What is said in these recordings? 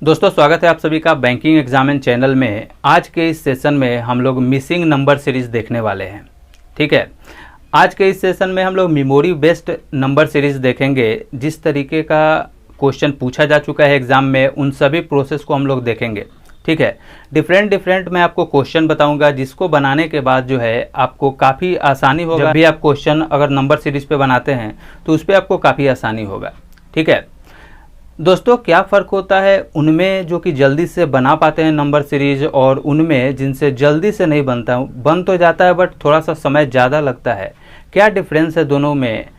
दोस्तों स्वागत है आप सभी का बैंकिंग एग्जामिन चैनल में। आज के इस सेशन में हम लोग मिसिंग नंबर सीरीज देखने वाले हैं। ठीक है, आज के इस सेशन में हम लोग मेमोरी बेस्ड नंबर सीरीज देखेंगे। जिस तरीके का क्वेश्चन पूछा जा चुका है एग्जाम में, उन सभी प्रोसेस को हम लोग देखेंगे। ठीक है, डिफरेंट मैं आपको क्वेश्चन बताऊंगा, जिसको बनाने के बाद जो है आपको काफ़ी आसानी होगा। जब भी आप क्वेश्चन अगर नंबर सीरीज पे बनाते हैं तो उस पर आपको काफ़ी आसानी होगा। ठीक है दोस्तों, क्या फ़र्क होता है उनमें जो कि जल्दी से बना पाते हैं नंबर सीरीज, और उनमें जिनसे जल्दी से नहीं बनता, बन तो जाता है बट थोड़ा सा समय ज़्यादा लगता है। क्या डिफरेंस है दोनों में?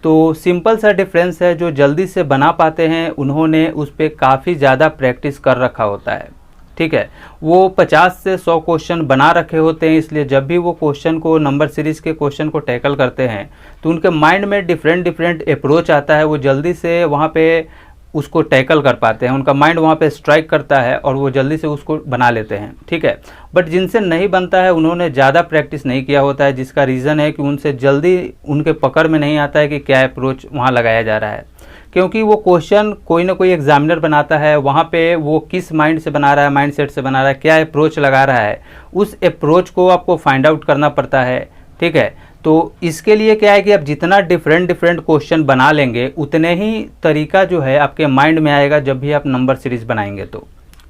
तो सिंपल सा डिफरेंस है, जो जल्दी से बना पाते हैं उन्होंने उस पर काफ़ी ज़्यादा प्रैक्टिस कर रखा होता है। ठीक है, वो 50 से 100 क्वेश्चन बना रखे होते हैं, इसलिए जब भी वो क्वेश्चन को, नंबर सीरीज़ के क्वेश्चन को टैकल करते हैं तो उनके माइंड में डिफरेंट अप्रोच आता है। वो जल्दी से वहाँ पे उसको टैकल कर पाते हैं, उनका माइंड वहाँ पे स्ट्राइक करता है और वो जल्दी से उसको बना लेते हैं। ठीक है, बट जिनसे नहीं बनता है उन्होंने ज़्यादा प्रैक्टिस नहीं किया होता है, जिसका रीज़न है कि उनसे जल्दी उनके पकड़ में नहीं आता है कि क्या अप्रोच वहाँ लगाया जा रहा है। क्योंकि वो क्वेश्चन कोई ना कोई एग्जामिनर बनाता है, वहाँ पे वो किस माइंड से बना रहा है, माइंड सेट से बना रहा है, क्या अप्रोच लगा रहा है, उस अप्रोच को आपको फाइंड आउट करना पड़ता है। ठीक है, तो इसके लिए क्या है कि आप जितना डिफरेंट क्वेश्चन बना लेंगे, उतने ही तरीका जो है आपके माइंड में आएगा जब भी आप नंबर सीरीज बनाएंगे तो।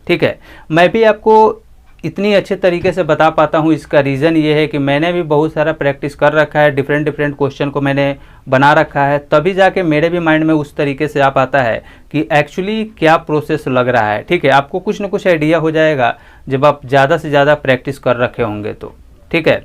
ठीक है, मैं भी आपको इतनी अच्छे तरीके से बता पाता हूँ, इसका रीज़न ये है कि मैंने भी बहुत सारा प्रैक्टिस कर रखा है, डिफरेंट क्वेश्चन को मैंने बना रखा है, तभी जाके मेरे भी माइंड में उस तरीके से आ पाता है कि एक्चुअली क्या प्रोसेस लग रहा है। ठीक है, आपको कुछ ना कुछ आइडिया हो जाएगा जब आप ज़्यादा से ज़्यादा प्रैक्टिस कर रखे होंगे तो। ठीक है,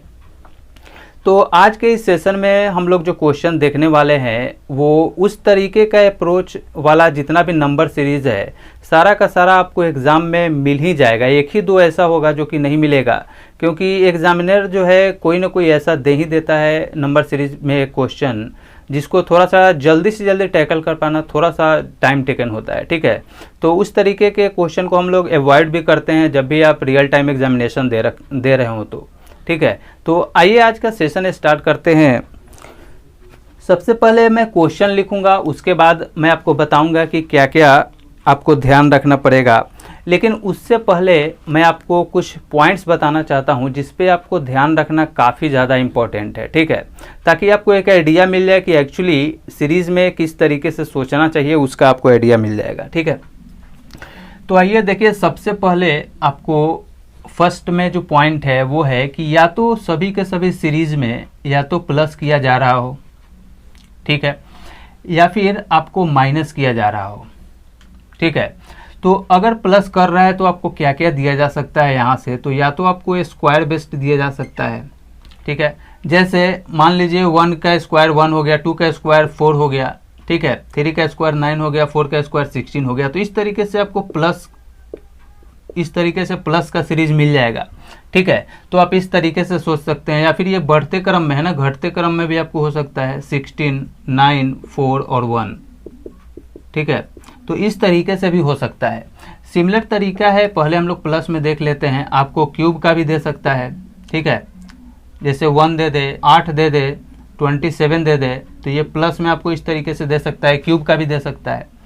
तो आज के इस सेशन में हम लोग जो क्वेश्चन देखने वाले हैं वो उस तरीके का अप्रोच वाला जितना भी नंबर सीरीज़ है, सारा का सारा आपको एग्ज़ाम में मिल ही जाएगा। एक ही दो ऐसा होगा जो कि नहीं मिलेगा, क्योंकि एग्जामिनर जो है कोई ना कोई ऐसा दे ही देता है नंबर सीरीज में क्वेश्चन, जिसको थोड़ा सा जल्दी से जल्दी टैकल कर पाना थोड़ा सा टाइम टेकन होता है। ठीक है, तो उस तरीके के क्वेश्चन को हम लोग अवॉइड भी करते हैं जब भी आप रियल टाइम एग्जामिनेशन दे रहे हो तो। ठीक है, तो आइए आज का सेशन स्टार्ट करते हैं। सबसे पहले मैं क्वेश्चन लिखूंगा, उसके बाद मैं आपको बताऊंगा कि क्या क्या आपको ध्यान रखना पड़ेगा। लेकिन उससे पहले मैं आपको कुछ पॉइंट्स बताना चाहता हूं जिस पे आपको ध्यान रखना काफ़ी ज़्यादा इम्पोर्टेंट है। ठीक है, ताकि आपको एक आइडिया मिल जाए कि एक्चुअली सीरीज़ में किस तरीके से सोचना चाहिए, उसका आपको आइडिया मिल जाएगा। ठीक है, तो आइए देखिए, सबसे पहले आपको फर्स्ट में जो पॉइंट है वो है कि या तो सभी के सभी सीरीज में या तो प्लस किया जा रहा हो, ठीक है, या फिर आपको माइनस किया जा रहा हो। ठीक है, तो अगर प्लस कर रहा है तो आपको क्या क्या दिया जा सकता है यहाँ से, तो या तो आपको स्क्वायर बेस्ड दिया जा सकता है। ठीक है, जैसे मान लीजिए 1 का स्क्वायर 1 हो गया, 2 का स्क्वायर 4 हो गया, ठीक है, 3 का स्क्वायर 9 हो गया, 4 का स्क्वायर 16 हो गया। तो इस तरीके से आपको प्लस का सीरीज मिल जाएगा। ठीक है, तो आप इस तरीके से सोच सकते हैं, या फिर ये बढ़ते क्रम में है ना, घटते क्रम में भी आपको हो सकता है 16, 9, 4 और 1। ठीक है, तो इस तरीके से भी हो सकता है। सिमिलर तरीका है, पहले हम लोग प्लस में देख लेते हैं, आपको क्यूब का भी दे सकता है। ठीक है, जैसे 1 दे दे, 8 दे दे, 27 दे दे, तो ये प्लस में आपको इस तरीके से दे सकता है, क्यूब का भी दे सकता है।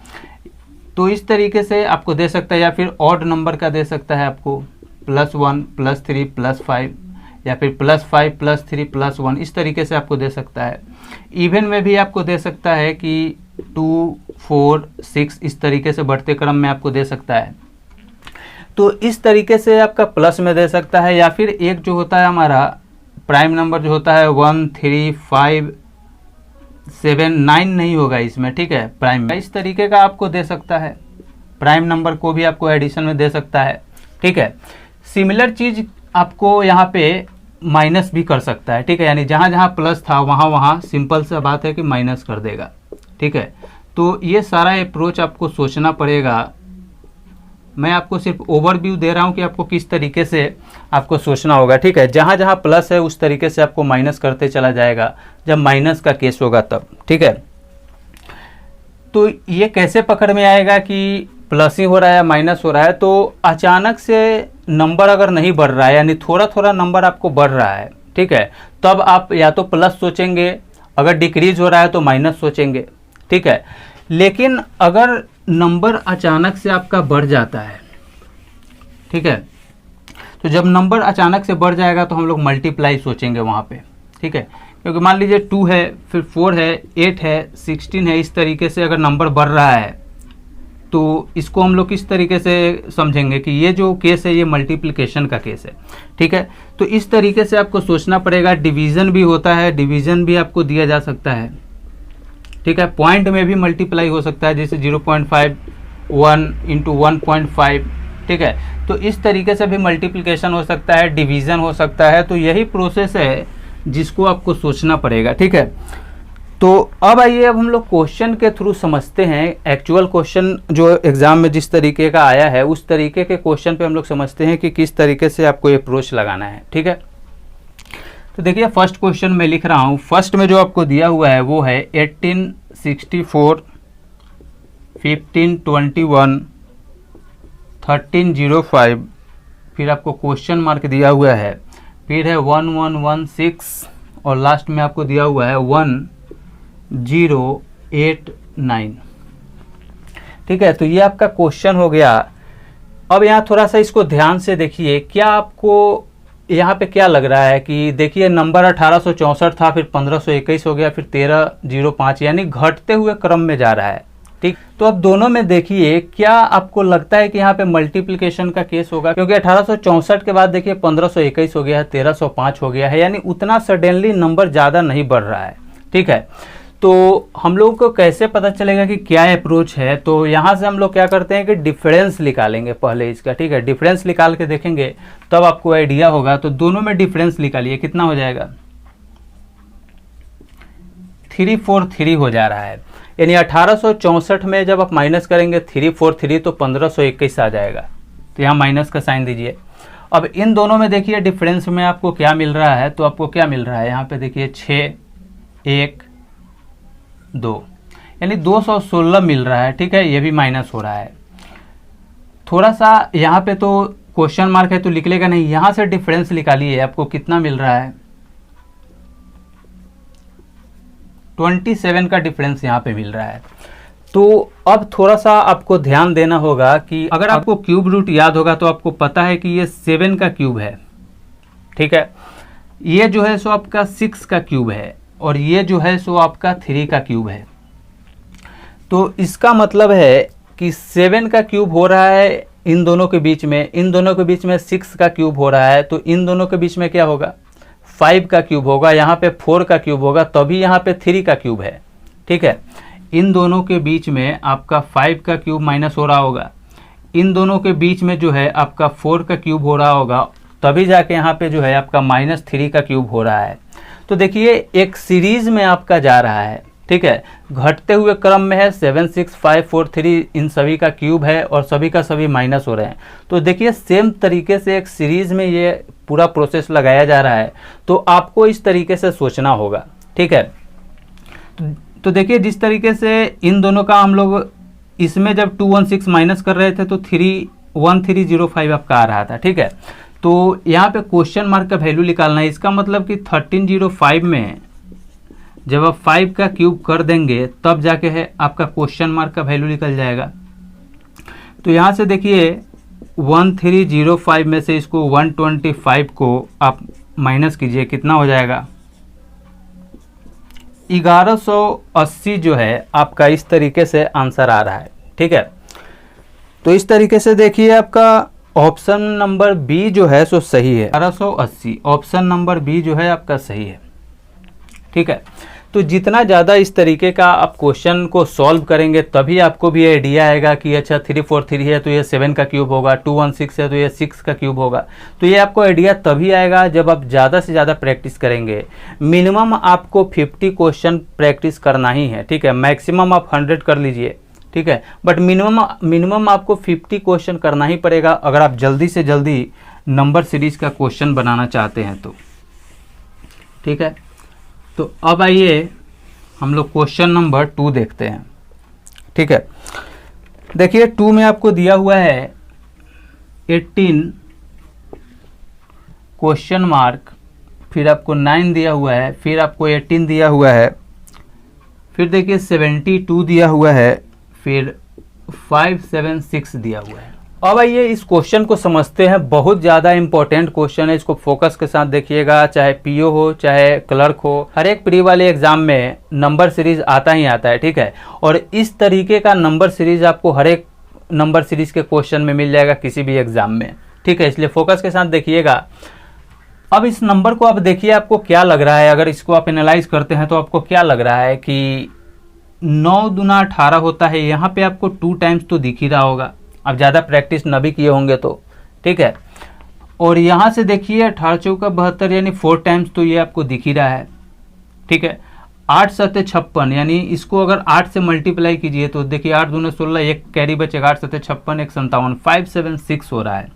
तो इस तरीके से आपको दे सकता है, या फिर ऑड नंबर का दे सकता है आपको, +1, +3, +5, या फिर +5, +3, +1, इस तरीके से आपको दे सकता है। इवन में भी आपको दे सकता है कि 2, 4, 6 इस तरीके से बढ़ते क्रम में आपको दे सकता है। तो इस तरीके से आपका प्लस में दे सकता है, या फिर एक जो होता है हमारा प्राइम नंबर जो होता है 1, 3, 5, 7, 9 नहीं होगा इसमें। ठीक है, प्राइम में इस तरीके का आपको दे सकता है, प्राइम नंबर को भी आपको एडिशन में दे सकता है। ठीक है, सिमिलर चीज आपको यहाँ पे माइनस भी कर सकता है। ठीक है, यानी जहाँ जहाँ प्लस था वहाँ सिंपल सा बात है कि माइनस कर देगा। ठीक है, तो ये सारा अप्रोच आपको सोचना पड़ेगा। मैं आपको सिर्फ ओवरव्यू दे रहा हूँ कि आपको किस तरीके से आपको सोचना होगा। ठीक है, जहाँ जहाँ प्लस है उस तरीके से आपको माइनस करते चला जाएगा जब माइनस का केस होगा तब। ठीक है, तो ये कैसे पकड़ में आएगा कि प्लस ही हो रहा है या माइनस हो रहा है? तो अचानक से नंबर अगर नहीं बढ़ रहा है, यानी थोड़ा थोड़ा नंबर आपको बढ़ रहा है, ठीक है, तब आप या तो प्लस सोचेंगे, अगर डिक्रीज हो रहा है तो माइनस सोचेंगे। ठीक है, लेकिन अगर नंबर अचानक से आपका बढ़ जाता है, ठीक है, तो जब नंबर अचानक से बढ़ जाएगा तो हम लोग मल्टीप्लाई सोचेंगे वहाँ पे, ठीक है, क्योंकि मान लीजिए 2 है, फिर 4 है, 8 है, 16 है, इस तरीके से अगर नंबर बढ़ रहा है तो इसको हम लोग किस तरीके से समझेंगे कि ये जो केस है ये मल्टीप्लिकेशन का केस है, ठीक है। तो इस तरीके से आपको सोचना पड़ेगा। डिवीज़न भी होता है, डिवीज़न भी आपको दिया जा सकता है, ठीक है। पॉइंट में भी मल्टीप्लाई हो सकता है, जैसे 0.5 1 इंटू 1.5, ठीक है। तो इस तरीके से भी मल्टीप्लिकेशन हो सकता है, डिवीज़न हो सकता है। तो यही प्रोसेस है जिसको आपको सोचना पड़ेगा, ठीक है। तो अब आइए, अब हम लोग क्वेश्चन के थ्रू समझते हैं। एक्चुअल क्वेश्चन जो एग्ज़ाम में जिस तरीके का आया है उस तरीके के क्वेश्चन पे हम लोग समझते हैं कि किस तरीके से आपको अप्रोच लगाना है, ठीक है। तो देखिए, फर्स्ट क्वेश्चन मैं लिख रहा हूँ। फर्स्ट में जो आपको दिया हुआ है वो है 1864, 1521, 1305, फिर आपको क्वेश्चन मार्क दिया हुआ है, फिर है 1116 और लास्ट में आपको दिया हुआ है 1089, ठीक है। तो ये आपका क्वेश्चन हो गया। अब यहाँ थोड़ा सा इसको ध्यान से देखिए, क्या आपको यहाँ पे क्या लग रहा है कि देखिए नंबर 1864 था, फिर 1521 हो गया, फिर 1305, यानी घटते हुए क्रम में जा रहा है, ठीक। तो अब दोनों में देखिए, क्या आपको लगता है कि यहाँ पे मल्टीप्लिकेशन का केस होगा? क्योंकि 1864 के बाद देखिए 1521 हो गया है, 1305 हो गया है, यानी उतना सडनली नंबर ज़्यादा नहीं बढ़ रहा है, ठीक है। तो हम लोग को कैसे पता चलेगा कि क्या अप्रोच है? तो यहाँ से हम लोग क्या करते हैं कि डिफरेंस निकालेंगे पहले इसका, ठीक है। डिफरेंस निकाल के देखेंगे तब आपको आइडिया होगा। तो दोनों में डिफरेंस निकालिए, कितना हो जाएगा? 343 हो जा रहा है, यानी 1864 में जब आप माइनस करेंगे 343 तो 1521 आ जाएगा। तो यहाँ माइनस का साइन दीजिए। अब इन दोनों में देखिए डिफरेंस में आपको क्या मिल रहा है, तो आपको क्या मिल रहा है यहाँ पे देखिए 6, 1, 2, यानी 216 मिल रहा है, ठीक है। ये भी माइनस हो रहा है। थोड़ा सा यहाँ पे तो क्वेश्चन मार्क है तो निकलेगा नहीं, यहाँ से डिफरेंस निकालिए, आपको कितना मिल रहा है? 27 का डिफरेंस यहाँ पे मिल रहा है। तो अब थोड़ा सा आपको ध्यान देना होगा कि अगर आपको क्यूब रूट याद होगा तो आपको पता है कि ये 7 का क्यूब है, ठीक है। ये जो है सो आपका 6 का क्यूब है और ये जो है सो आपका 3 का क्यूब है। तो इसका मतलब है कि 7 का क्यूब हो रहा है इन दोनों के बीच में, इन दोनों के बीच में 6 का क्यूब हो रहा है, तो इन दोनों के बीच में क्या होगा? 5 का क्यूब होगा, यहाँ पे 4 का क्यूब होगा, तभी यहाँ पे 3 का क्यूब है, ठीक है। इन दोनों के बीच में आपका 5 का क्यूब माइनस हो रहा होगा, इन दोनों के बीच में जो है आपका 4 का क्यूब हो रहा होगा, तभी जाके यहाँ पे जो है आपका -3 का क्यूब हो रहा है। तो देखिए एक सीरीज में आपका जा रहा है, ठीक है, घटते हुए क्रम में है। 7, 6, 5, 4, 3 इन सभी का क्यूब है और सभी का सभी माइनस हो रहे हैं। तो देखिए सेम तरीके से एक सीरीज में ये पूरा प्रोसेस लगाया जा रहा है, तो आपको इस तरीके से सोचना होगा, ठीक है। तो देखिए जिस तरीके से इन दोनों का हम लोग इसमें जब 216 माइनस कर रहे थे तो 1305 आपका आ रहा था, ठीक है। तो यहाँ पे क्वेश्चन मार्क का वैल्यू निकालना है। इसका मतलब कि 1305 में जब आप 5 का क्यूब कर देंगे तब जाके है आपका क्वेश्चन मार्क का वैल्यू निकल जाएगा। तो यहाँ से देखिए 1305 में से इसको 125 को आप माइनस कीजिए, कितना हो जाएगा? 1180 जो है आपका इस तरीके से आंसर आ रहा है, ठीक है। तो इस तरीके से देखिए आपका ऑप्शन नंबर बी जो है सो सही है, 1180 ऑप्शन नंबर बी जो है आपका सही है, ठीक है। तो जितना ज़्यादा इस तरीके का आप क्वेश्चन को सॉल्व करेंगे तभी आपको भी आइडिया आएगा कि अच्छा 343 है तो ये 7 का क्यूब होगा, 216 है तो ये 6 का क्यूब होगा। तो ये आपको आइडिया तभी आएगा जब आप ज़्यादा से ज़्यादा प्रैक्टिस करेंगे। मिनिमम आपको 50 क्वेश्चन प्रैक्टिस करना ही है, ठीक है। मैक्सिमम आप 100 कर लीजिए, ठीक है, बट मिनिमम आपको 50 क्वेश्चन करना ही पड़ेगा अगर आप जल्दी से जल्दी नंबर सीरीज का क्वेश्चन बनाना चाहते हैं तो, ठीक है। तो अब आइए हम लोग क्वेश्चन नंबर 2 देखते हैं, ठीक है। देखिए 2 में आपको दिया हुआ है 18 क्वेश्चन मार्क, फिर आपको 9 दिया हुआ है, फिर आपको 18 दिया हुआ है, फिर देखिए 72 दिया हुआ है, फिर 576 दिया हुआ है। अब आइए इस क्वेश्चन को समझते हैं। बहुत ज़्यादा इंपॉर्टेंट क्वेश्चन है, इसको फोकस के साथ देखिएगा। चाहे पीओ हो चाहे क्लर्क हो, हर एक प्री वाले एग्जाम में नंबर सीरीज आता ही आता है, ठीक है। और इस तरीके का नंबर सीरीज आपको हर एक नंबर सीरीज के क्वेश्चन में मिल जाएगा किसी भी एग्जाम में, ठीक है। इसलिए फोकस के साथ देखिएगा। अब इस नंबर को आप देखिए, आपको क्या लग रहा है, अगर इसको आप एनालाइज करते हैं तो आपको क्या लग रहा है कि 9 दूना 18 होता है। यहाँ पे आपको 2 टाइम्स तो दिख ही रहा होगा, आप ज़्यादा प्रैक्टिस न भी किए होंगे तो, ठीक है। और यहाँ से देखिए 18 चौका 72 यानी 4 टाइम्स तो ये आपको दिख ही रहा है, ठीक है। 8 7 56 यानी इसको अगर 8 से मल्टीप्लाई कीजिए तो देखिए 8 दूना 16, एक कैरी बचेगा, 8 7 56, 1 57, 576 हो रहा है।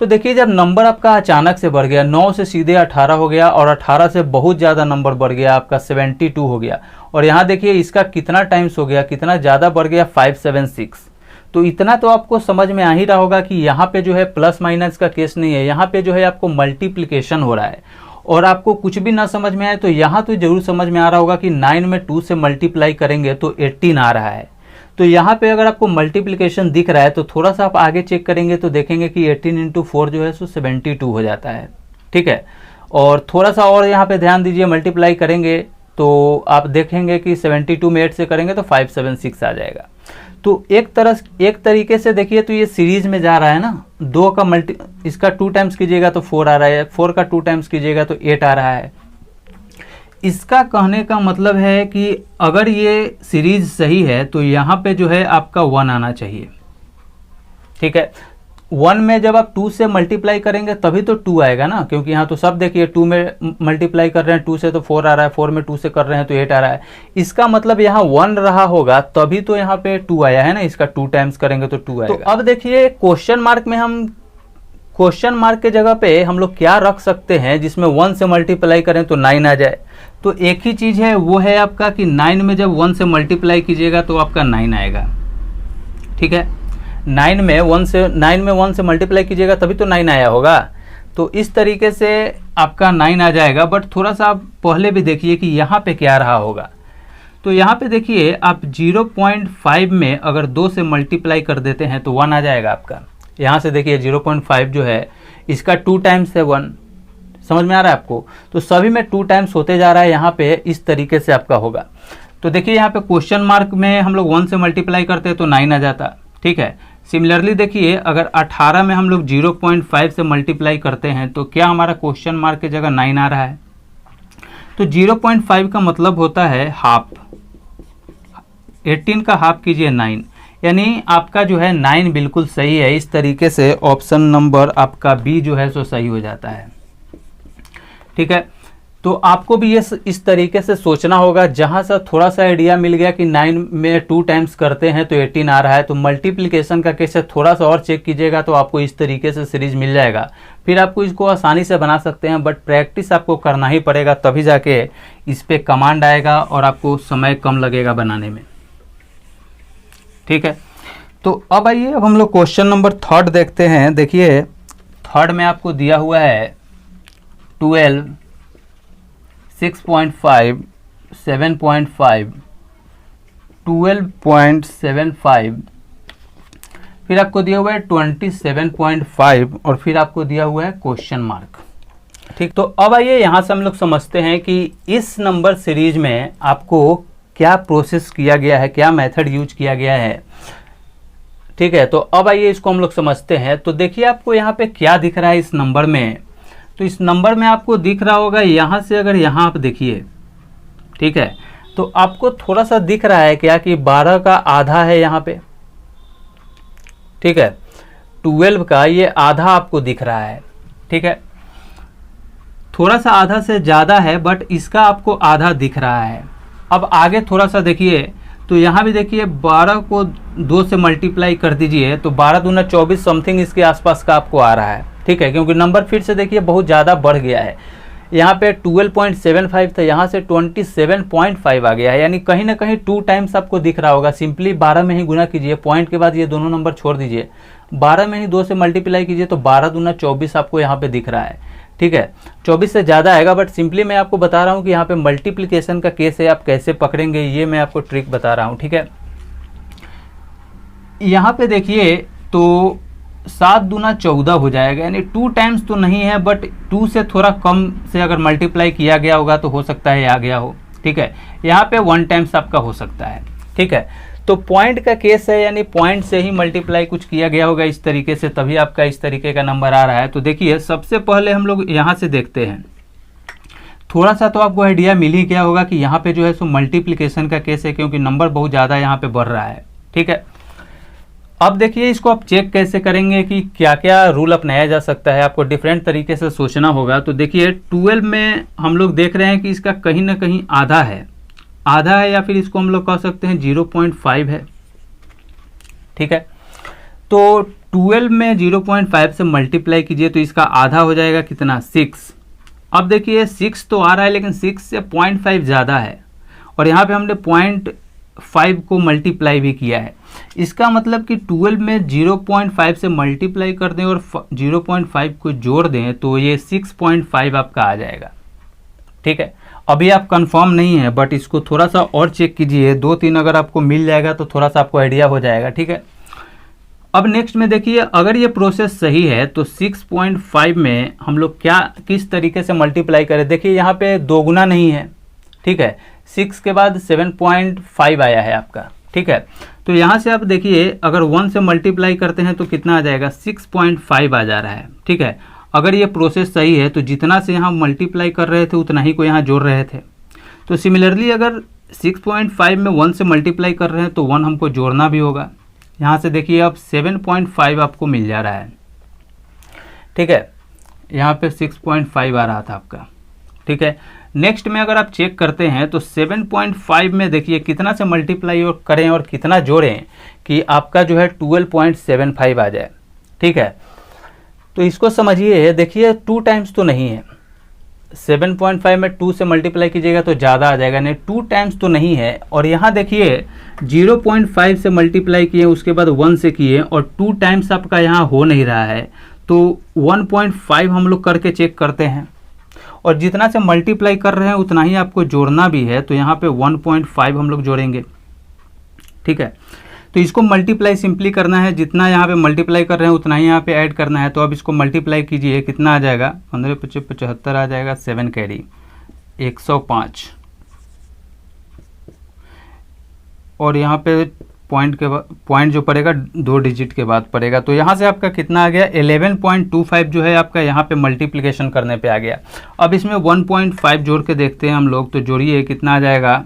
तो देखिए जब नंबर आपका अचानक से बढ़ गया, 9 से सीधे 18 हो गया और 18 से बहुत ज़्यादा नंबर बढ़ गया, आपका 72 हो गया। और यहाँ देखिए इसका कितना टाइम्स हो गया, कितना ज़्यादा बढ़ गया, 576। तो इतना तो आपको समझ में आ ही रहा होगा कि यहाँ पे जो है प्लस माइनस का केस नहीं है, यहाँ पे जो है आपको मल्टीप्लिकेशन हो रहा है। और आपको कुछ भी ना समझ में आए तो यहाँ तो जरूर समझ में आ रहा होगा कि 9 में 2 से मल्टीप्लाई करेंगे तो 18 आ रहा है। तो यहाँ पे अगर आपको मल्टीप्लिकेशन दिख रहा है तो थोड़ा सा आप आगे चेक करेंगे तो देखेंगे कि 18 इंटू 4 जो है सो 72 हो जाता है, ठीक है। और थोड़ा सा और यहाँ पे ध्यान दीजिए, मल्टीप्लाई करेंगे तो आप देखेंगे कि 72 में 8 से करेंगे तो 576 आ जाएगा। तो एक तरीके से देखिए तो ये सीरीज में जा रहा है ना, 2 का इसका 2 टाइम्स कीजिएगा तो 4 आ रहा है, 4 का 2 टाइम्स कीजिएगा तो 8 आ रहा है। इसका कहने का मतलब है कि अगर ये सीरीज सही है तो यहाँ पे जो है आपका 1 आना चाहिए, ठीक है। 1 में जब आप 2 से मल्टीप्लाई करेंगे तभी तो 2 आएगा ना, क्योंकि यहाँ तो सब देखिए 2 में मल्टीप्लाई कर रहे हैं 2 से तो 4 आ रहा है, 4 में 2 से कर रहे हैं तो 8 आ रहा है। इसका मतलब यहाँ 1 रहा होगा तभी तो यहाँ पे 2 आया है ना, इसका 2 टाइम्स करेंगे तो 2 आएगा। तो अब देखिए क्वेश्चन मार्क में हम क्वेश्चन मार्क के जगह पे हम लोग क्या रख सकते हैं जिसमें 1 से मल्टीप्लाई करें तो 9 आ जाए। तो एक ही चीज़ है, वो है आपका कि 9 में जब 1 से मल्टीप्लाई कीजिएगा तो आपका 9 आएगा, ठीक है। 9 में 1 से मल्टीप्लाई कीजिएगा तभी तो 9 आया होगा। तो इस तरीके से आपका 9 आ जाएगा। बट थोड़ा सा आप पहले भी देखिए कि यहाँ पे क्या रहा होगा। तो यहाँ पे देखिए आप 0.5 में अगर 2 से मल्टीप्लाई कर देते हैं तो 1 आ जाएगा आपका। यहाँ से देखिए 0.5 जो है इसका 2 टाइम्स है 1, समझ में आ रहा है आपको। तो सभी में 2 टाइम्स होते जा रहा है, यहाँ पे इस तरीके से आपका होगा। तो देखिए यहाँ पे क्वेश्चन मार्क में हम लोग 1 से मल्टीप्लाई करते तो 9 आ जाता, ठीक है। सिमिलरली देखिए अगर 18 में हम लोग 0.5 से मल्टीप्लाई करते हैं तो क्या हमारा क्वेश्चन मार्क की जगह 9 आ रहा है। तो 0.5 का मतलब होता है हाफ, 18 का हाफ कीजिए 9, यानी आपका जो है 9 बिल्कुल सही है। इस तरीके से ऑप्शन नंबर आपका बी जो है सो सही हो जाता है, ठीक है। तो आपको भी ये इस तरीके से सोचना होगा। जहाँ से थोड़ा सा आइडिया मिल गया कि 9 में 2 टाइम्स करते हैं तो 18 आ रहा है, तो मल्टीप्लिकेशन का केस थोड़ा सा और चेक कीजिएगा तो आपको इस तरीके से सीरीज मिल जाएगा। फिर आपको इसको आसानी से बना सकते हैं, बट प्रैक्टिस आपको करना ही पड़ेगा, तभी जाके इस पर कमांड आएगा और आपको समय कम लगेगा बनाने में, ठीक है। तो अब आइए अब हम लोग क्वेश्चन नंबर 3 देखते हैं। देखिए 3 में आपको दिया हुआ है 12, 6.5, 7.5, 12.75, फिर आपको दिया हुआ है 27.5 और फिर आपको दिया हुआ है क्वेश्चन मार्क, ठीक। तो अब आइए यहाँ से हम लोग समझते हैं कि इस नंबर सीरीज में आपको क्या प्रोसेस किया गया है, क्या मेथड यूज किया गया है, ठीक है। तो अब आइए इसको हम लोग समझते हैं। तो देखिए आपको यहाँ पे क्या दिख रहा है इस नंबर में। तो इस नंबर में आपको दिख रहा होगा, यहाँ से अगर यहाँ आप देखिए, ठीक है, तो आपको थोड़ा सा दिख रहा है क्या कि 12 का आधा है यहाँ पे, ठीक है। 12 का ये आधा आपको दिख रहा है, ठीक है। थोड़ा सा आधा से ज़्यादा है बट इसका आपको आधा दिख रहा है। अब आगे थोड़ा सा देखिए तो यहाँ भी देखिए 12 को 2 से मल्टीप्लाई कर दीजिए तो 12 दूना 24 समथिंग इसके आसपास का आपको आ रहा है, ठीक है। क्योंकि नंबर फिर से देखिए बहुत ज़्यादा बढ़ गया है। यहाँ पे 12.75 था, यहाँ से 27.5 आ गया है, यानी कहीं ना कहीं 2 टाइम्स आपको दिख रहा होगा। सिंपली 12 में ही गुना कीजिए, पॉइंट के बाद ये दोनों नंबर छोड़ दीजिए, 12 में ही 2 से मल्टीप्लाई कीजिए तो 12 दूना 24 आपको यहाँ पे दिख रहा है, ठीक है। 24 से ज़्यादा आएगा, बट सिंपली मैं आपको बता रहा हूँ कि यहाँ पे मल्टीप्लिकेशन का केस है, आप कैसे पकड़ेंगे ये मैं आपको ट्रिक बता रहा हूँ, ठीक है। यहाँ पे देखिए तो 7 दूना 14 हो जाएगा, यानी 2 टाइम्स तो नहीं है, बट 2 से थोड़ा कम से अगर मल्टीप्लाई किया गया होगा तो हो सकता है आ गया हो। ठीक है, यहाँ पे 1 टाइम्स आपका हो सकता है। ठीक है, तो पॉइंट का केस है, यानी पॉइंट से ही मल्टीप्लाई कुछ किया गया होगा इस तरीके से, तभी आपका इस तरीके का नंबर आ रहा है। तो देखिए सबसे पहले हम लोग यहाँ से देखते हैं, थोड़ा सा तो आपको आइडिया मिल ही गया होगा कि यहाँ पे जो है सो मल्टीप्लिकेशन का केस है, क्योंकि नंबर बहुत ज़्यादा यहाँ पे बढ़ रहा है। ठीक है, अब देखिए इसको आप चेक कैसे करेंगे कि क्या क्या रूल अपनाया जा सकता है, आपको डिफरेंट तरीके से सोचना होगा। तो देखिए 12 में हम लोग देख रहे हैं कि इसका कहीं ना कहीं आधा है या फिर इसको हम लोग कह सकते हैं 0.5 है। ठीक है, तो 12 में 0.5 से मल्टीप्लाई कीजिए तो इसका आधा हो जाएगा कितना, 6। अब देखिए 6 तो आ रहा है, लेकिन 6 से 0.5 ज़्यादा है, और यहाँ पे हमने 0.5 को मल्टीप्लाई भी किया है। इसका मतलब कि 12 में 0.5 से मल्टीप्लाई कर दें और 0.5 को जोड़ दें तो ये 6.5 आपका आ जाएगा। ठीक है, अभी आप कंफर्म नहीं है, बट इसको थोड़ा सा और चेक कीजिए, 2-3 अगर आपको मिल जाएगा तो थोड़ा सा आपको आइडिया हो जाएगा। ठीक है, अब नेक्स्ट में देखिए, अगर ये प्रोसेस सही है तो 6.5 में हम लोग किस तरीके से मल्टीप्लाई करें। देखिए यहाँ पे 2 गुना नहीं है। ठीक है, 6 के बाद 7.5 आया है आपका। ठीक है, तो यहाँ से आप देखिए अगर 1 से मल्टीप्लाई करते हैं तो कितना आ जाएगा, 6.5 आ जा रहा है। ठीक है, अगर ये प्रोसेस सही है तो जितना से यहाँ मल्टीप्लाई कर रहे थे उतना ही को यहाँ जोड़ रहे थे। तो सिमिलरली अगर 6.5 में 1 से मल्टीप्लाई कर रहे हैं तो 1 हमको जोड़ना भी होगा। यहाँ से देखिए अब 7.5 आपको मिल जा रहा है। ठीक है, यहाँ पे 6.5 आ रहा था आपका। ठीक है, नेक्स्ट में अगर आप चेक करते हैं तो 7.5 में देखिए कितना से मल्टीप्लाई और करें और कितना जोड़ें कि आपका जो है 12.75 आ जाए। ठीक है, तो इसको समझिए, देखिए 2 टाइम्स तो नहीं है, 7.5 में 2 से मल्टीप्लाई कीजिएगा तो ज़्यादा आ जाएगा, नहीं 2 टाइम्स तो नहीं है। और यहाँ देखिए 0.5 से मल्टीप्लाई किए, उसके बाद 1 से किए और 2 टाइम्स आपका यहाँ हो नहीं रहा है, तो 1.5 हम लोग करके चेक करते हैं, और जितना से मल्टीप्लाई कर रहे हैं उतना ही आपको जोड़ना भी है, तो यहाँ पे 1.5 हम लोग जोड़ेंगे। ठीक है, तो इसको मल्टीप्लाई सिंपली करना है, जितना यहाँ पे मल्टीप्लाई कर रहे हैं उतना ही यहाँ पे ऐड करना है। तो अब इसको मल्टीप्लाई कीजिए, कितना आ जाएगा, 15×5 = 75 आ जाएगा, 7 कैरी 105, और यहाँ पे पॉइंट जो पड़ेगा 2 डिजिट के बाद पड़ेगा। तो यहाँ से आपका कितना आ गया, 11.25 जो है आपका यहाँ पे मल्टीप्लिकेशन करने पे आ गया। अब इसमें 1.5 जोड़ के देखते हैं हम लोग, तो जोड़िए कितना आ जाएगा,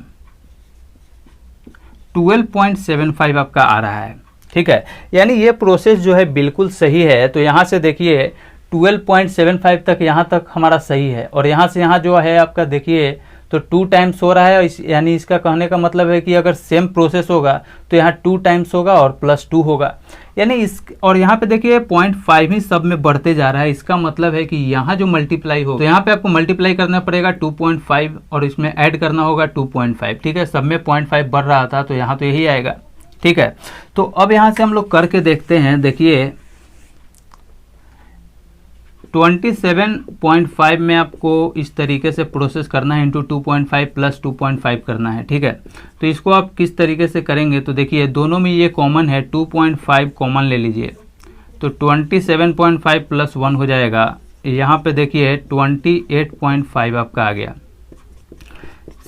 12.75 आपका आ रहा है। ठीक है, यानी ये प्रोसेस जो है बिल्कुल सही है। तो यहाँ से देखिए 12.75 तक यहाँ तक हमारा सही है, और यहाँ से यहाँ जो है आपका देखिए तो 2 टाइम्स हो रहा है, यानी इसका कहने का मतलब है कि अगर सेम प्रोसेस होगा तो यहाँ 2 टाइम्स होगा और +2 होगा, यानी इस, और यहाँ पे देखिए 0.5 ही सब में बढ़ते जा रहा है। इसका मतलब है कि यहाँ जो मल्टीप्लाई हो, तो यहाँ पे आपको मल्टीप्लाई करना पड़ेगा 2.5 और इसमें ऐड करना होगा 2.5। ठीक है, सब में 0.5 बढ़ रहा था तो यहाँ तो यही आएगा। ठीक है, तो अब यहाँ से हम लोग करके देखते हैं। देखिए 27.5 में आपको इस तरीके से प्रोसेस करना है, इंटू 2.5 + 2.5 करना है। ठीक है, तो इसको आप किस तरीके से करेंगे, तो देखिए दोनों में ये कॉमन है, 2.5 कॉमन ले लीजिए, तो 27.5 + 1 हो जाएगा। यहाँ पे देखिए 28.5 आपका आ गया।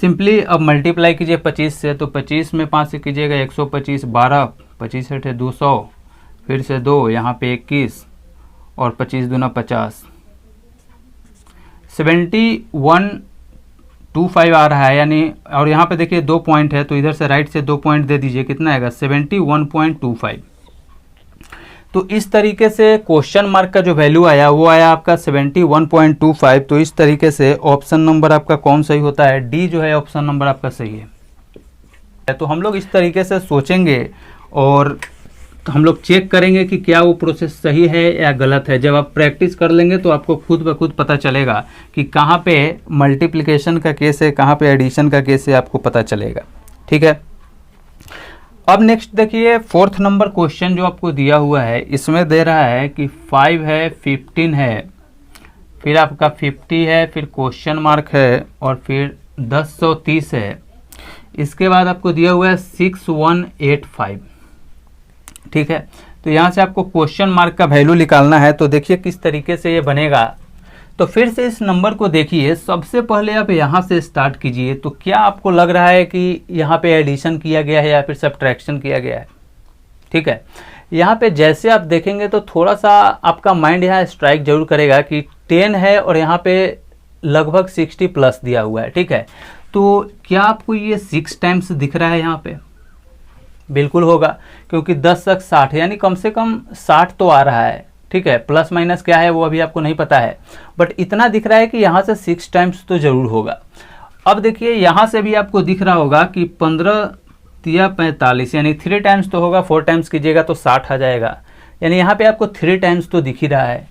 सिंपली अब मल्टीप्लाई कीजिए 25 से, तो 25 में 5 से कीजिएगा 125, 12, 25 × 8 = 200, फिर से 2, यहाँ पे 21 और 25 दूना 50, 71.25 आ रहा है, यानी, और यहाँ पे देखिए 2 पॉइंट है तो इधर से राइट से 2 पॉइंट दे दीजिए, कितना आएगा, 71.25। तो इस तरीके से क्वेश्चन मार्क का जो वैल्यू आया वो आया आपका 71.25। तो इस तरीके से ऑप्शन नंबर आपका कौन सही होता है, डी जो है ऑप्शन नंबर आपका सही है। तो हम लोग इस तरीके से सोचेंगे और तो हम लोग चेक करेंगे कि क्या वो प्रोसेस सही है या गलत है। जब आप प्रैक्टिस कर लेंगे तो आपको खुद ब खुद पता चलेगा कि कहाँ पे मल्टीप्लिकेशन का केस है, कहाँ पे एडिशन का केस है, आपको पता चलेगा। ठीक है, अब नेक्स्ट देखिए 4th नंबर क्वेश्चन जो आपको दिया हुआ है, इसमें दे रहा है कि 5 है, 15 है, फिर आपका 50 है, फिर क्वेश्चन मार्क है और फिर 1030 है। इसके बाद आपको दिया हुआ है 6185। ठीक है। तो यहाँ से आपको क्वेश्चन मार्क का वैल्यू निकालना है। तो देखिए किस तरीके से ये बनेगा। तो फिर से इस नंबर को देखिए, सबसे पहले आप यहाँ से स्टार्ट कीजिए। तो क्या आपको लग रहा है कि यहाँ पे एडिशन किया गया है या फिर सब्ट्रैक्शन किया गया है? ठीक है, यहाँ पे जैसे आप देखेंगे तो थोड़ा सा आपका माइंड यहाँ स्ट्राइक जरूर करेगा कि 10 है और यहाँ पे लगभग 60 प्लस दिया हुआ है। ठीक है, तो क्या आपको ये 6 टाइम्स दिख रहा है यहाँ पे? बिल्कुल होगा, क्योंकि 10 तक 60 यानी कम से कम 60 तो आ रहा है। ठीक है, प्लस माइनस क्या है वो अभी आपको नहीं पता है, बट इतना दिख रहा है कि यहाँ से 6 टाइम्स तो जरूर होगा। अब देखिए यहाँ से भी आपको दिख रहा होगा कि 15 या 45 यानी 3 टाइम्स तो होगा, 4 टाइम्स कीजिएगा तो 60 आ जाएगा। यानी यहाँ पे आपको 3 टाइम्स तो दिख ही रहा है,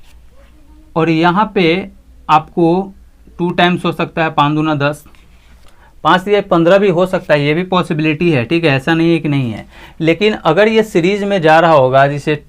और यहाँ पे आपको 2 टाइम्स हो सकता है, 5 दूना 10, 5 या 15 भी हो सकता है, ये भी पॉसिबिलिटी है। ठीक है, ऐसा नहीं है कि नहीं है। लेकिन अगर ये सीरीज में जा रहा होगा, जैसे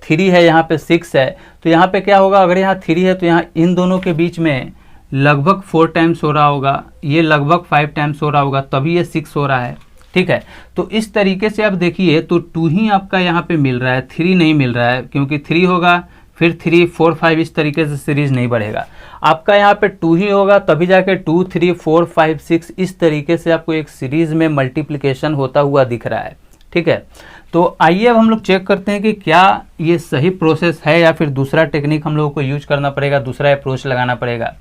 3 है यहाँ पे 6 है, तो यहाँ पे क्या होगा, अगर यहाँ 3 है तो यहाँ इन दोनों के बीच में लगभग 4 टाइम्स हो रहा होगा, ये लगभग 5 टाइम्स हो रहा होगा, तभी ये 6 हो रहा है। ठीक है, तो इस तरीके से आप देखिए तो 2 ही आपका यहाँ पे मिल रहा है, 3 नहीं मिल रहा है, क्योंकि 3 होगा फिर 3, 4, 5 इस तरीके से सीरीज नहीं बढ़ेगा। आपका यहाँ पे 2 ही होगा, तभी जाके 2, 3, 4, 5, 6 इस तरीके से आपको एक सीरीज में मल्टीप्लिकेशन होता हुआ दिख रहा है। ठीक है, तो आइए अब हम लोग चेक करते हैं कि क्या ये सही प्रोसेस है या फिर दूसरा टेक्निक हम लोगों को यूज करना पड़ेगा, दूसरा अप्रोच लगाना पड़ेगा।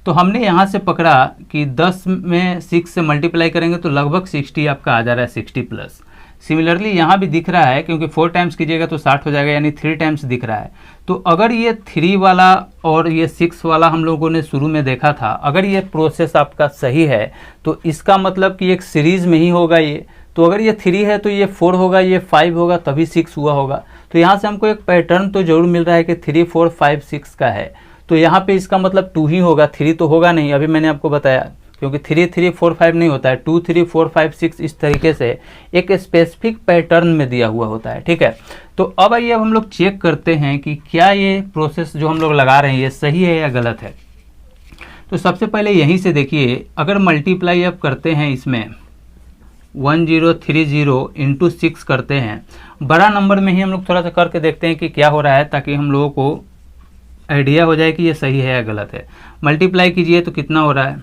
तो हमने यहाँ से पकड़ा कि 10 में 6 से मल्टीप्लाई करेंगे तो लगभग 60 आपका आ जा रहा है, 60 प्लस। सिमिलरली यहाँ भी दिख रहा है, क्योंकि 4 टाइम्स कीजिएगा तो 60 हो जाएगा, यानी 3 टाइम्स दिख रहा है। तो अगर ये 3 वाला और ये 6 वाला हम लोगों ने शुरू में देखा था, अगर ये प्रोसेस आपका सही है तो इसका मतलब कि एक सीरीज में ही होगा ये। तो अगर ये 3 है तो ये 4 होगा, ये 5 होगा, तभी 6 हुआ होगा। तो यहाँ से हमको एक पैटर्न तो जरूर मिल रहा है कि 3, 4, 5, 6 का है। तो यहाँ पे इसका मतलब 2 ही होगा, 3 तो होगा नहीं, अभी मैंने आपको बताया, क्योंकि 3, 3, 4, 5 नहीं होता है, 2, 3, 4, 5, 6 इस तरीके से एक स्पेसिफिक पैटर्न में दिया हुआ होता है। ठीक है, तो अब आइए अब हम लोग चेक करते हैं कि क्या ये प्रोसेस जो हम लोग लगा रहे हैं ये सही है या गलत है। तो सबसे पहले यहीं से देखिए, अगर मल्टीप्लाई आप करते हैं इसमें 1030 इंटू 6 करते हैं, बड़ा नंबर में ही हम लोग थोड़ा सा करके देखते हैं कि क्या हो रहा है, ताकि हम लोगों को आइडिया हो जाए कि ये सही है या गलत है। मल्टीप्लाई कीजिए तो कितना हो रहा है,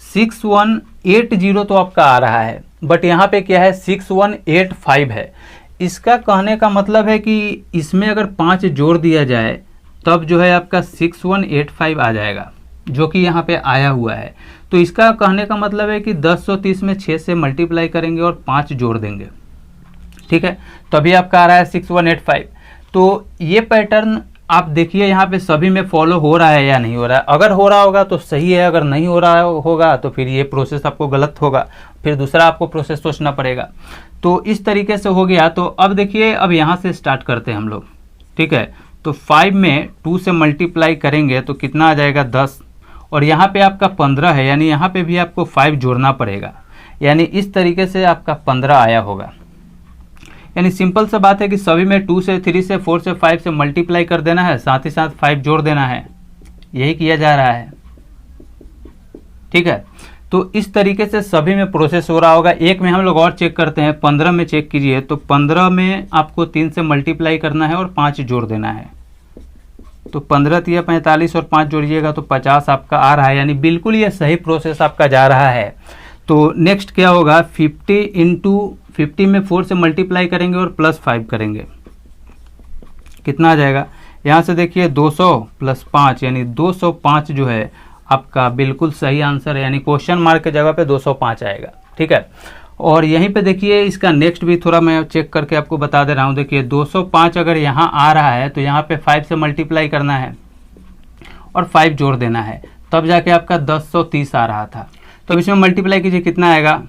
6180 तो आपका आ रहा है, बट यहाँ पे क्या है 6185 है। इसका कहने का मतलब है कि इसमें अगर 5 जोड़ दिया जाए तब जो है आपका 6185 आ जाएगा, जो कि यहाँ पे आया हुआ है। तो इसका कहने का मतलब है कि 1030 में 6 से मल्टीप्लाई करेंगे और 5 जोड़ देंगे। ठीक है, तभी आपका आ रहा है 6185। तो ये पैटर्न आप देखिए यहाँ पे सभी में फॉलो हो रहा है या नहीं हो रहा है। अगर हो रहा होगा तो सही है, अगर नहीं हो रहा होगा तो फिर ये प्रोसेस आपको गलत होगा, फिर दूसरा आपको प्रोसेस सोचना पड़ेगा। तो इस तरीके से हो गया। तो अब देखिए, अब यहाँ से स्टार्ट करते हैं हम लोग। ठीक है, तो 5 में 2 से मल्टीप्लाई करेंगे तो कितना आ जाएगा 10, और यहाँ पे आपका 15 है, यानी यहाँ पे भी आपको 5 जोड़ना पड़ेगा, यानी इस तरीके से आपका 15 आया होगा। यानी सिंपल सा बात है कि सभी में 2 से 3 से 4 से 5 से मल्टीप्लाई कर देना है, साथ ही साथ 5 जोड़ देना है, यही किया जा रहा है। ठीक है, तो इस तरीके से सभी में प्रोसेस हो रहा होगा। एक में हम लोग और चेक करते हैं, 15 में चेक कीजिए। तो 15 में आपको 3 से मल्टीप्लाई करना है और 5 जोड़ देना है। तो 15 या 45 और 5 जोड़िएगा तो 50 आपका आ रहा है, यानी बिल्कुल ये सही प्रोसेस आपका जा रहा है। तो नेक्स्ट क्या होगा, 50 इंटू 50 में 4 से मल्टीप्लाई करेंगे और प्लस 5 करेंगे, कितना आ जाएगा। यहाँ से देखिए 200 प्लस 5 यानी 205 जो है आपका बिल्कुल सही आंसर है, यानी क्वेश्चन मार्क की जगह पे 205 आएगा। ठीक है, और यहीं पे देखिए इसका नेक्स्ट भी थोड़ा मैं चेक करके आपको बता दे रहा हूँ। देखिए 205 अगर यहाँ आ रहा है तो यहाँ पे 5 से मल्टीप्लाई करना है और 5 जोड़ देना है, तब जाके आपका 1030 आ रहा था। तो इसमें मल्टीप्लाई कीजिए, कितना आएगा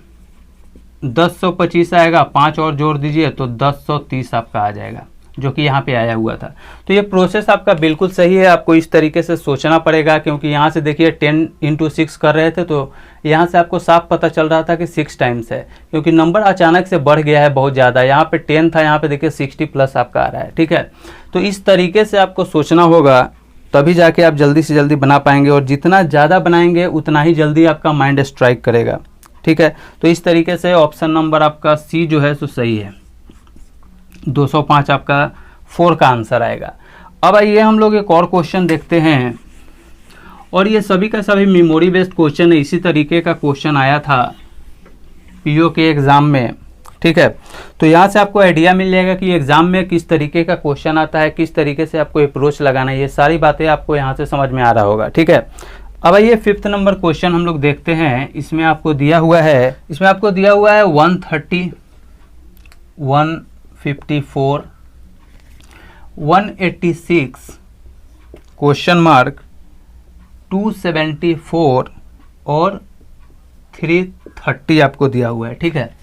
1025 आएगा, 5 और जोड़ दीजिए तो 1030 आपका आ जाएगा, जो कि यहाँ पे आया हुआ था। तो ये प्रोसेस आपका बिल्कुल सही है, आपको इस तरीके से सोचना पड़ेगा, क्योंकि यहाँ से देखिए 10 इंटू 6 कर रहे थे तो यहाँ से आपको साफ पता चल रहा था कि 6 टाइम्स है, क्योंकि नंबर अचानक से बढ़ गया है बहुत ज़्यादा। यहाँ पे 10 था, यहाँ पे देखिए 60 प्लस आपका आ रहा है। ठीक है, तो इस तरीके से आपको सोचना होगा, तभी जाके आप जल्दी से जल्दी बना पाएंगे, और जितना ज़्यादा बनाएंगे उतना ही जल्दी आपका माइंड स्ट्राइक करेगा। ठीक है, तो इस तरीके से ऑप्शन नंबर आपका सी जो है सो सही है। 205 आपका 4 का आंसर आएगा। अब आइए हम लोग एक और क्वेश्चन देखते हैं, और ये सभी का सभी मेमोरी बेस्ड क्वेश्चन है। इसी तरीके का क्वेश्चन आया था पीओ के एग्ज़ाम में, ठीक है। तो यहाँ से आपको आइडिया मिल जाएगा कि एग्ज़ाम में किस तरीके का क्वेश्चन आता है, किस तरीके से आपको अप्रोच लगाना है, ये सारी बातें आपको यहाँ से समझ में आ रहा होगा, ठीक है। अब आइए 5th नंबर क्वेश्चन हम लोग देखते हैं। इसमें आपको दिया हुआ है 130, 154, 186, क्वेश्चन मार्क 274 और 330 आपको दिया हुआ है, ठीक है।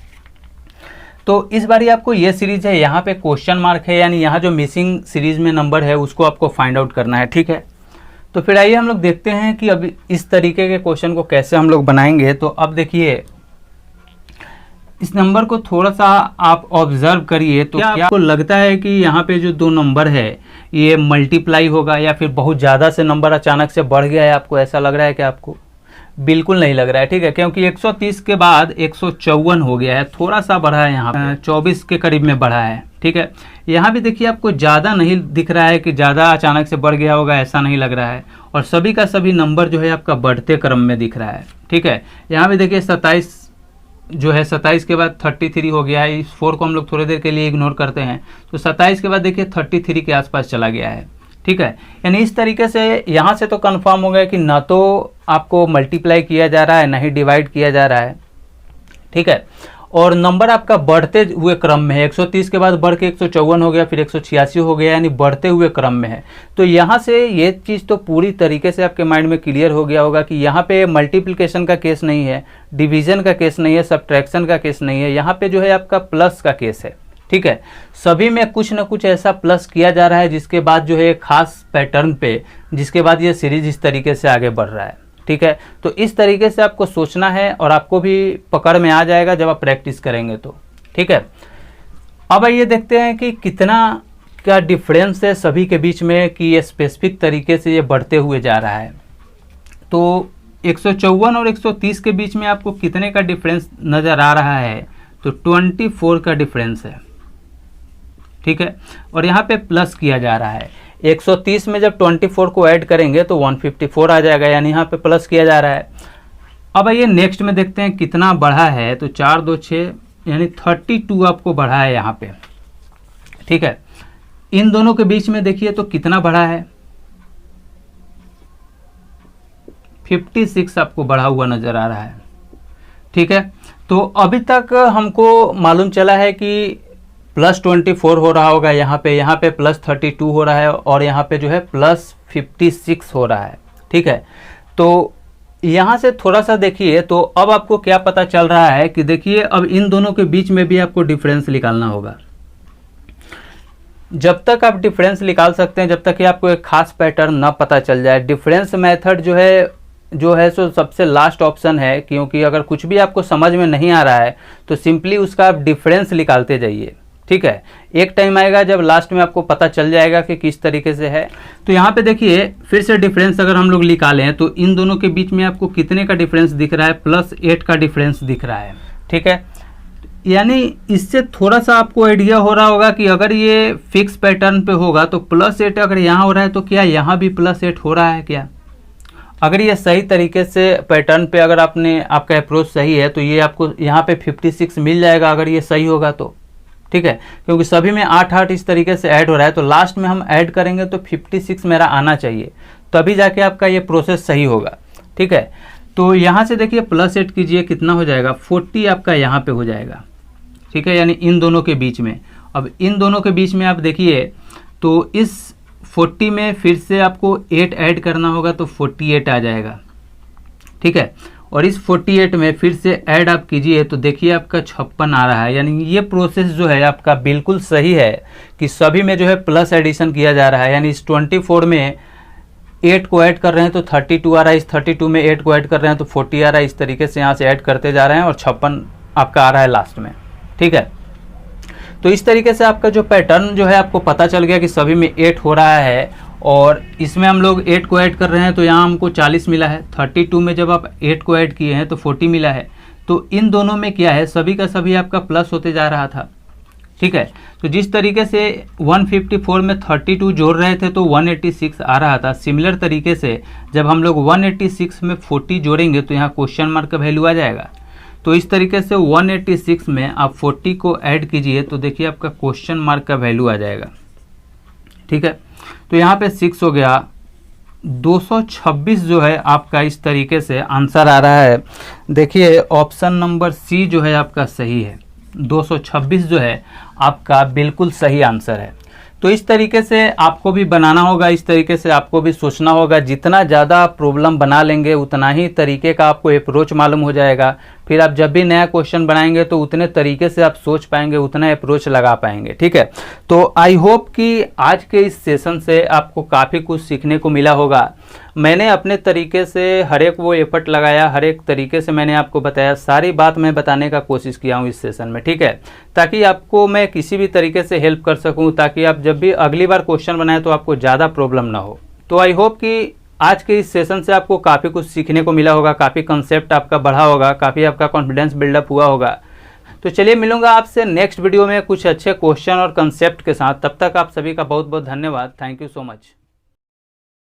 तो इस बारी आपको ये सीरीज है, यहाँ पे क्वेश्चन मार्क है, यानी यहाँ जो मिसिंग सीरीज में नंबर है उसको आपको फाइंड आउट करना है, ठीक है। तो फिर आइए हम लोग देखते हैं कि अभी इस तरीके के क्वेश्चन को कैसे हम लोग बनाएंगे। तो अब देखिए इस नंबर को थोड़ा सा आप ऑब्जर्व करिए, तो क्या आपको लगता है कि यहाँ पे जो 2 नंबर है ये मल्टीप्लाई होगा, या फिर बहुत ज़्यादा से नंबर अचानक से बढ़ गया है? आपको ऐसा लग रहा है कि आपको बिल्कुल नहीं लग रहा है, ठीक है, क्योंकि 130 के बाद 154 हो गया है, थोड़ा सा बढ़ा है, यहाँ पे 24 के करीब में बढ़ा है, ठीक है। यहाँ भी देखिए आपको ज़्यादा नहीं दिख रहा है कि ज़्यादा अचानक से बढ़ गया होगा, ऐसा नहीं लग रहा है। और सभी का सभी नंबर जो है आपका बढ़ते क्रम में दिख रहा है, ठीक है। यहाँ भी देखिए 27 जो है, 27 के बाद 33 हो गया है। इस 4 को हम लोग थोड़ी देर के लिए इग्नोर करते हैं, तो 27 के बाद देखिए 33 के आसपास चला गया है, ठीक है। यानी इस तरीके से यहाँ से तो कंफर्म हो गया कि ना तो आपको मल्टीप्लाई किया जा रहा है, ना ही डिवाइड किया जा रहा है, ठीक है। और नंबर आपका बढ़ते हुए क्रम में है, 130 के बाद बढ़ के 154 हो गया, फिर 186 हो गया, यानी बढ़ते हुए क्रम में है। तो यहाँ से ये चीज़ तो पूरी तरीके से आपके माइंड में क्लियर हो गया होगा कि यहाँ पे मल्टीप्लिकेशन का केस नहीं है, डिवीजन का केस नहीं है, सब्ट्रैक्शन का केस नहीं है, यहाँ पे जो है आपका प्लस का केस है, ठीक है। सभी में कुछ ना कुछ ऐसा प्लस किया जा रहा है जिसके बाद जो है एक खास पैटर्न पे, जिसके बाद ये सीरीज इस तरीके से आगे बढ़ रहा है, ठीक है। तो इस तरीके से आपको सोचना है और आपको भी पकड़ में आ जाएगा जब आप प्रैक्टिस करेंगे तो, ठीक है। अब आइए देखते हैं कि कितना का डिफरेंस है सभी के बीच में, कि ये स्पेसिफिक तरीके से ये बढ़ते हुए जा रहा है। तो 154 और 130 के बीच में आपको कितने का डिफरेंस नज़र आ रहा है? तो 24 का डिफरेंस है, ठीक है। और यहाँ पे प्लस किया जा रहा है, 130 में जब 24 को ऐड करेंगे तो 154 आ जाएगा, यानी यहाँ पे प्लस किया जा रहा है। अब आइए नेक्स्ट में देखते हैं कितना बढ़ा है। तो 4 2 6 यानी 32 आपको बढ़ा है यहाँ पे, ठीक है। इन दोनों के बीच में देखिए तो कितना बढ़ा है, 56 आपको बढ़ा हुआ नजर आ रहा है, ठीक है। तो अभी तक हमको मालूम चला है कि +24 हो रहा होगा यहाँ पे +32 हो रहा है, और यहाँ पे जो है +56 हो रहा है, ठीक है। तो यहाँ से थोड़ा सा देखिए, तो अब आपको क्या पता चल रहा है कि देखिए अब इन दोनों के बीच में भी आपको डिफरेंस निकालना होगा। जब तक आप डिफरेंस निकाल सकते हैं, जब तक कि आपको एक खास पैटर्न ना पता चल जाए, डिफरेंस मेथड जो है सो सबसे लास्ट ऑप्शन है, क्योंकि अगर कुछ भी आपको समझ में नहीं आ रहा है तो सिंपली उसका आप डिफरेंस निकालते जाइए, ठीक है। एक टाइम आएगा जब लास्ट में आपको पता चल जाएगा कि किस तरीके से है। तो यहाँ पे देखिए फिर से डिफरेंस अगर हम लोग निकालें तो इन दोनों के बीच में आपको कितने का डिफरेंस दिख रहा है? +8 का डिफरेंस दिख रहा है, ठीक है। यानी इससे थोड़ा सा आपको आइडिया हो रहा होगा कि अगर ये फिक्स पैटर्न पे होगा तो +8 अगर यहाँ हो रहा है तो क्या यहाँ भी +8 हो रहा है क्या? अगर ये सही तरीके से पैटर्न पे अगर आपका अप्रोच सही है तो ये आपको यहाँ पे 56 मिल जाएगा, अगर ये सही होगा तो, ठीक है। क्योंकि सभी में 8 इस तरीके से ऐड हो रहा है, तो लास्ट में हम ऐड करेंगे तो 56 मेरा आना चाहिए, तभी जाके आपका ये प्रोसेस सही होगा, ठीक है। तो यहाँ से देखिए +8 कीजिए, कितना हो जाएगा? 40 आपका यहाँ पे हो जाएगा, ठीक है, यानी इन दोनों के बीच में। अब इन दोनों के बीच में आप देखिए तो इस 40 में फिर से आपको 8 ऐड करना होगा तो 48 आ जाएगा, ठीक है। और इस 48 में फिर से ऐड आप कीजिए तो देखिए आपका 56 आ रहा है। यानी ये प्रोसेस जो है आपका बिल्कुल सही है कि सभी में जो है प्लस एडिशन किया जा रहा है। यानी इस 24 में 8 को ऐड कर रहे हैं तो 32 आ रहा है, इस 32 में 8 को ऐड कर रहे हैं तो 40 आ रहा है। इस तरीके से यहाँ से ऐड करते जा रहे हैं और 56 आपका आ रहा है लास्ट में, ठीक है। तो इस तरीके से आपका जो पैटर्न जो है आपको पता चल गया कि सभी में 8 हो रहा है, और इसमें हम लोग 8 को ऐड कर रहे हैं तो यहाँ हमको 40 मिला है। 32 में जब आप 8 को ऐड किए हैं तो 40 मिला है। तो इन दोनों में क्या है, सभी का सभी आपका प्लस होते जा रहा था, ठीक है। तो जिस तरीके से 154 में 32 जोड़ रहे थे तो 186 आ रहा था, सिमिलर तरीके से जब हम लोग 186 में 40 जोड़ेंगे तो यहाँ क्वेश्चन मार्क का वैल्यू आ जाएगा। तो इस तरीके से 186 में आप 40 को ऐड कीजिए तो देखिए आपका क्वेश्चन मार्क का वैल्यू आ जाएगा। ठीक है, तो यहाँ पे 6 हो गया, 226 जो है आपका इस तरीके से आंसर आ रहा है। देखिए ऑप्शन नंबर सी जो है आपका सही है, 226 जो है आपका बिल्कुल सही आंसर है। तो इस तरीके से आपको भी बनाना होगा, इस तरीके से आपको भी सोचना होगा। जितना ज़्यादा प्रॉब्लम बना लेंगे उतना ही तरीके का आपको अप्रोच मालूम हो जाएगा। फिर आप जब भी नया क्वेश्चन बनाएंगे तो उतने तरीके से आप सोच पाएंगे, उतना अप्रोच लगा पाएंगे। ठीक है, तो आई होप कि आज के इस सेशन से आपको काफ़ी कुछ सीखने को मिला होगा। मैंने अपने तरीके से हर एक वो एफर्ट लगाया, हर एक तरीके से मैंने आपको बताया, सारी बात मैं बताने का कोशिश किया हूँ इस सेशन में। ठीक है, ताकि आपको मैं किसी भी तरीके से हेल्प कर सकूँ, ताकि आप जब भी अगली बार क्वेश्चन बनाएं तो आपको ज़्यादा प्रॉब्लम ना हो। तो आई होप कि आज के इस सेशन से आपको काफ़ी कुछ सीखने को मिला होगा, काफ़ी कंसेप्ट आपका बढ़ा होगा, काफ़ी आपका कॉन्फिडेंस बिल्डअप हुआ होगा। तो चलिए मिलूंगा आपसे नेक्स्ट वीडियो में कुछ अच्छे क्वेश्चन और कंसेप्ट के साथ। तब तक आप सभी का बहुत बहुत धन्यवाद। Thank you so much.